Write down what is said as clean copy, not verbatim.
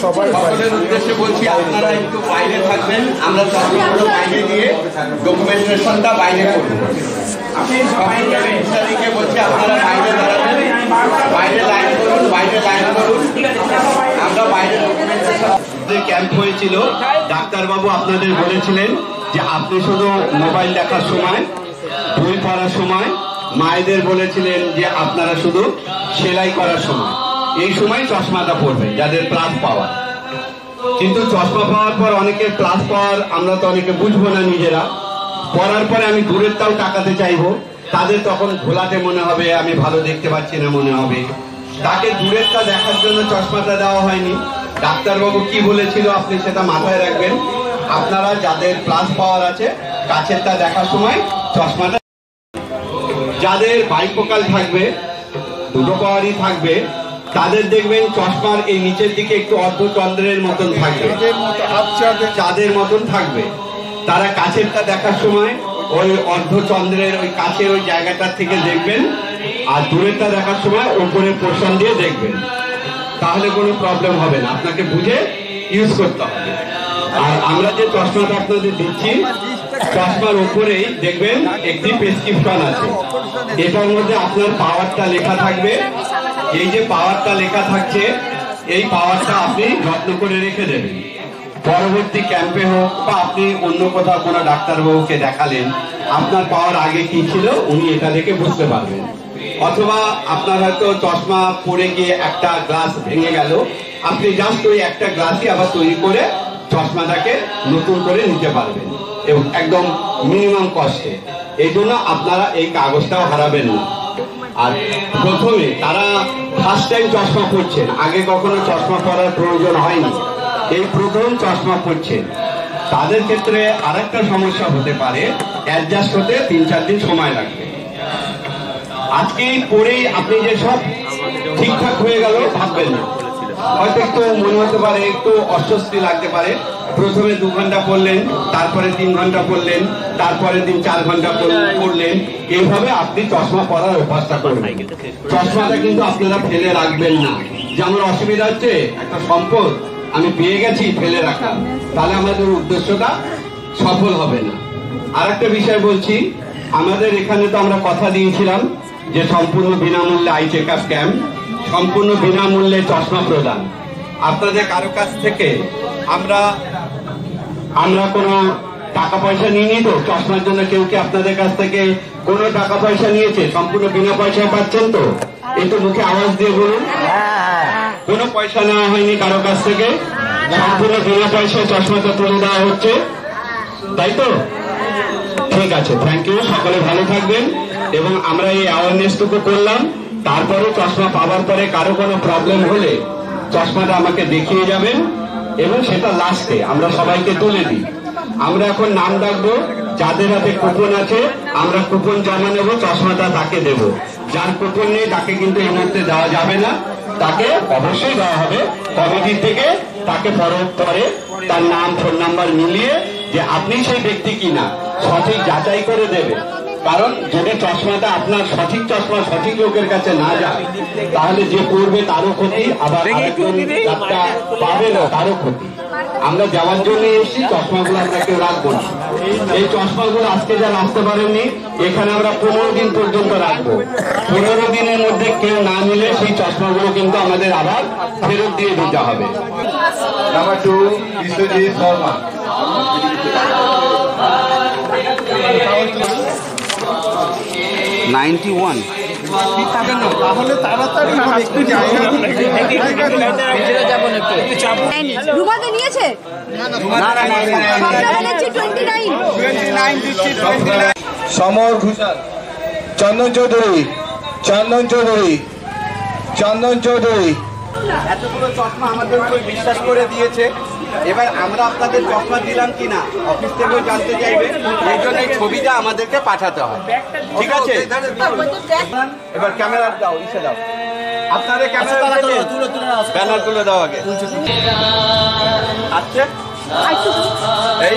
সকলের উদ্দেশ্যে বলছি, আপনারা একটু বাইরে থাকবেন। আমরা সবগুলো বাইরে দিয়ে ডকুমেন্টেশনটা বাইরে করব। আমি সবাইকে বলছি আপনারা বাইরে দাঁড়াবেন, বাইরে লাইন করুন, বাইরে লাইন করুন। আমরা বাইরে যে ক্যাম্প হয়েছিল, ডাক্তারবাবু আপনাদের বলেছিলেন যে আপনি শুধু মোবাইল দেখার সময়, বই পড়ার সময়, মায়েদের বলেছিলেন যে আপনারা শুধু সেলাই করার সময়, এই সময় চশমাটা পড়বেন যাদের প্লাস পাওয়ার। কিন্তু চশমা পাওয়ার পর অনেকের প্লাস পাওয়ার আমরা তো অনেকে বুঝবো না নিজেরা, পড়ার পরে আমি দূরেরটাও তাকাতে চাইবো, তাদের তখন ঘোলাটে মনে হবে, আমি ভালো দেখতে পাচ্ছি না মনে হবে। তাকে দূরেরটা দেখার জন্য চশমাটা দেওয়া হয়নি। ডাক্তারবাবু কি বলেছিল আপনি সেটা মাথায় রাখবেন। আপনারা যাদের প্লাস পাওয়ার আছে, কাছেরটা দেখার সময় চশমাটা, যাদের বাইফোকাল থাকবে, দুটো পাওয়ারই থাকবে, তাদের দেখবেন চশমার এই নিচের দিকে একটু অর্ধচন্দ্রের মতন থাকবে, চাঁদের মতন থাকবে। তারা কাছেরটা দেখার সময় ওই অর্ধচন্দ্রের ওই কাছের ওই জায়গাটার থেকে দেখবেন, আর দূরেরটা দেখার সময় উপরের পোর্শন দিয়ে দেখবেন, তাহলে কোনো প্রবলেম হবে না। আপনাকে বুঝে ইউজ করতে হবে। আর আমরা যে চশমাটা আপনাদের দিচ্ছি, চশমার উপরেই দেখবেন একটি প্রেসক্রিপশন আছে, এটার মধ্যে আপনার পাওয়ারটা লেখা থাকবে। এই যে পাওয়ারটা লেখা থাকছে, এই পাওয়ারটা আপনি যত্ন করে রেখে দেবেন। পরবর্তী ক্যাম্পে হোক বা আপনি অন্য কোথাও কোনো ডাক্তারবাবুকে দেখালেন, আপনার পাওয়ার আগে কি ছিল উনি এটা দেখে বুঝতে পারবেন। অথবা আপনার হয়তো চশমা পড়ে গিয়ে একটা গ্লাস ভেঙে গেল, আপনি জাস্ট ওই একটা গ্লাসই আবার তৈরি করে চশমাটাকে নতুন করে নিতে পারবেন এবং একদম মিনিমাম কস্টে। এই জন্য আপনারা এই কাগজটাও হারাবেন না। আর প্রথমে তারা ফার্স্ট টাইম চশমা পড়ছেন, আগে কখনো চশমা পরার প্রয়োজন হয়নি, এই প্রথম চশমা পড়ছেন, তাদের ক্ষেত্রে আরেকটা সমস্যা হতে পারে, অ্যাডজাস্ট হতে 3-4 দিন সময় লাগবে। আজকে পরেই আপনি যে সব ঠিকঠাক হয়ে গেল ভাববেন না, হয়তো একটু মনে হতে পারে, একটু অস্বস্তি লাগতে পারে। প্রথমে 2 ঘন্টা পড়লেন, তারপরে 3 ঘন্টা পড়লেন, তারপরে দিন 4 ঘন্টা পড়লেন, এইভাবে আপনি চশমা পরার অভ্যাসটা করবেন। চশমাটা কিন্তু আপনারা ফেলে রাখবেন না। যেমন অসুবিধা হচ্ছে, একটা সম্পদ আমি পেয়ে গেছি ফেলে রাখা, তাহলে আমাদের উদ্দেশ্যটা সফল হবে না। আর একটা বিষয় বলছি, আমাদের এখানে তো আমরা কথা দিয়েছিলাম যে সম্পূর্ণ বিনামূল্যে আই চেক আপ ক্যাম্প, সম্পূর্ণ বিনামূল্যে চশমা প্রদান। আপনাদের কারো কাছ থেকে আমরা কোনো টাকা পয়সা নিইনি তো? চশমার জন্য কেউ কি আপনাদের কাছ থেকে কোনো টাকা পয়সা নিয়েছে? সম্পূর্ণ বিনা পয়সায় পাচ্ছেন তো? একটু মুখে আওয়াজ দিয়ে বলুন। কোনো পয়সা নেওয়া হয়নি কারো কাছ থেকে, সম্পূর্ণ বিনা পয়সায় চশমাটা তুলে দেওয়া হচ্ছে, তাই তো? ঠিক আছে, থ্যাংক ইউ। সকলে ভালো থাকবেন। এবং আমরা এই অ্যাওয়ারনেসটুকু করলাম, তারপরে চশমা পাওয়ার পরে কারো কোনো প্রবলেম হলে চশমাটা আমাকে দেখিয়ে যাবেন এবং সেটা লাস্টে আমরা সবাইকে তুলে দিই। আমরা এখন নাম ডাকবো, যাদের হাতে কুপন আছে আমরা কুপন জমা নেব, চশমাটা তাকে দেব। যার কুপন নেই তাকে কিন্তু এই মুহূর্তে দেওয়া যাবে না, তাকে অবশ্যই দেওয়া হবে কমিটির থেকে। তাকে পরে তার নাম, ফোন নাম্বার মিলিয়ে যে আপনি সেই ব্যক্তি কিনা সঠিক যাচাই করে দেবে। কারণ যদি চশমাটা আপনার সঠিক চশমা সঠিক লোকের কাছে না যায়, তাহলে যে পড়বে তারও ক্ষতি, আবার যাত্রা পাবে না তারও ক্ষতি। আমরা যাওয়ার জন্য এসেছি, চশমাগুলো আমরা কেউ রাখবো না। এই চশমাগুলো আজকে যারা আসতে পারেননি, এখানে আমরা 15 দিন পর্যন্ত রাখবো। 15 দিনের মধ্যে কেউ না নিলে সেই চশমাগুলো কিন্তু আমাদের আবার ফেরত দিয়ে দিতে হবে। নাম্বার 2, বিশ্বজিৎ শর্মা। 91। তাহলে তাড়াতাড়ি একটু রুমাতে নিয়েছে? সমর ঘোষাল, চন্দন চৌধুরী, এতগুলো চশমা আমাদের উপর বিশ্বাস করে দিয়েছে। এবার আমরা আপনাদের চশমা দিলাম কিনা অফিস থেকেও জানতে চাইবে, এই জন্য এই ছবিটা আমাদেরকে পাঠাতে হয়। ঠিক আছে, এবার ক্যামেরা দাও, ইসে দাও, আপনাদের ক্যামেরা ব্যানার তুলে দাও আগে। আচ্ছা এই